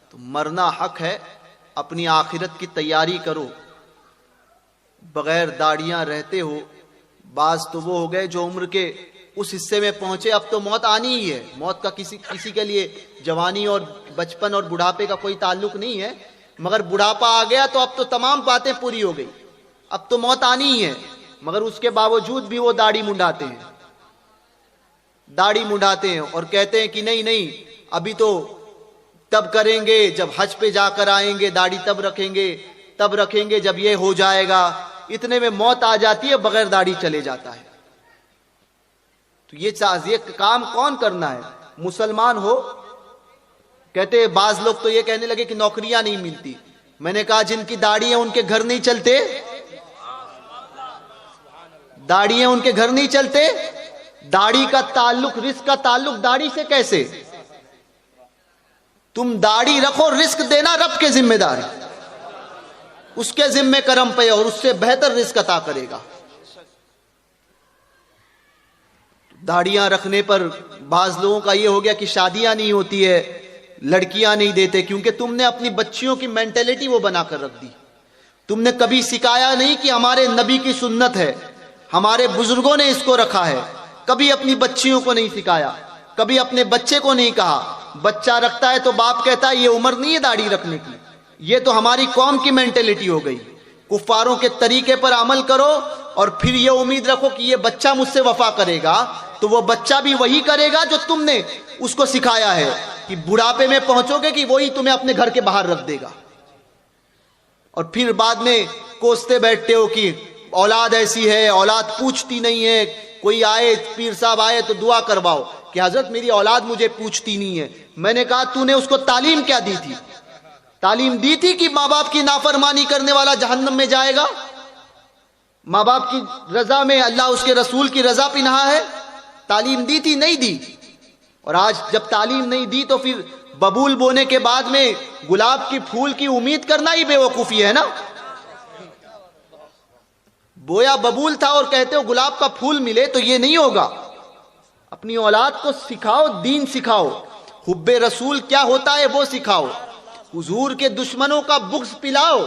تو مرنا حق ہے، اپنی آخرت کی تیاری کرو۔ بغیر داڑیاں رہتے ہو، بعض تو وہ ہو گئے جو عمر کے اس حصے میں پہنچے، اب تو موت آنی ہی ہے۔ موت کا کسی کے لیے جوانی اور بچپن اور بڑھاپے کا کوئی تعلق نہیں ہے، مگر بڑھاپا آ گیا تو اب تو تمام باتیں پوری ہو گئی، اب تو موت آنی ہی ہے، مگر اس کے باوجود بھی وہ داڑھی منڈاتے ہیں، داڑھی منڈاتے ہیں اور کہتے ہیں کہ نہیں نہیں، ابھی تو تب کریں گے جب حج پہ جا کر آئیں گے، داڑھی تب رکھیں گے جب یہ ہو جائے گا۔ اتنے میں موت آ جاتی ہے، بغیر داڑھی چلے جاتا ہے۔ تو یہ کام کون کرنا ہے؟ مسلمان ہو۔ کہتے بعض لوگ تو یہ کہنے لگے کہ نوکریاں نہیں ملتی۔ میں نے کہا جن کی داڑھی ہے ان کے گھر نہیں چلتے، داڑھی ہے ان کے گھر نہیں چلتے۔ داڑھی کا تعلق، رزق کا تعلق داڑھی سے کیسے؟ تم داڑھی رکھو، رزق دینا رب کے ذمہ دار ہے، اس کے ذمہ کرم پہ اور اس سے بہتر رزق عطا کرے گا۔ داڑیاں رکھنے پر بعض لوگوں کا یہ ہو گیا کہ شادیاں نہیں ہوتی ہے، لڑکیاں نہیں دیتے، کیونکہ تم نے اپنی بچیوں کی مینٹلٹی وہ بنا کر رکھ دی۔ تم نے کبھی سکھایا نہیں کہ ہمارے نبی کی سنت ہے، ہمارے بزرگوں نے اس کو رکھا ہے، کبھی اپنی بچیوں کو نہیں سکھایا، کبھی اپنے بچے کو نہیں کہا۔ بچہ رکھتا ہے تو باپ کہتا ہے یہ عمر نہیں ہے داڑھی رکھنے کی، یہ تو ہماری قوم کی مینٹلٹی ہو گئی۔ کفاروں کے طریقے پر عمل کرو اور پھر یہ امید رکھو کہ یہ بچہ مجھ سے وفا کرے گا، تو وہ بچہ بھی وہی کرے گا جو تم نے اس کو سکھایا ہے، کہ بڑھاپے میں پہنچو گے کہ وہی تمہیں اپنے گھر کے باہر رکھ دے گا، اور پھر بعد میں کوستے بیٹھتے ہو کہ اولاد ایسی ہے، اولاد پوچھتی نہیں ہے۔ کوئی آئے، پیر صاحب آئے تو دعا کرواؤ کہ حضرت میری اولاد مجھے پوچھتی نہیں ہے۔ میں نے کہا تو نے اس کو تعلیم کیا دی تھی؟ تعلیم دی تھی کہ ماں باپ کی نافرمانی کرنے والا جہنم میں جائے گا؟ ماں باپ کی رضا میں اللہ اس کے رسول کی رضا پنہا ہے؟ تعلیم دی تھی؟ نہیں دی۔ اور آج جب تعلیم نہیں دی تو پھر ببول بونے کے بعد میں گلاب کی پھول کی امید کرنا ہی بے وقوفی ہے نا۔ بویا ببول تھا اور کہتے ہو گلاب کا پھول ملے، تو یہ نہیں ہوگا۔ اپنی اولاد کو سکھاؤ، دین سکھاؤ، حب رسول کیا ہوتا ہے وہ سکھاؤ، حضور کے دشمنوں کا بغض پلاؤ۔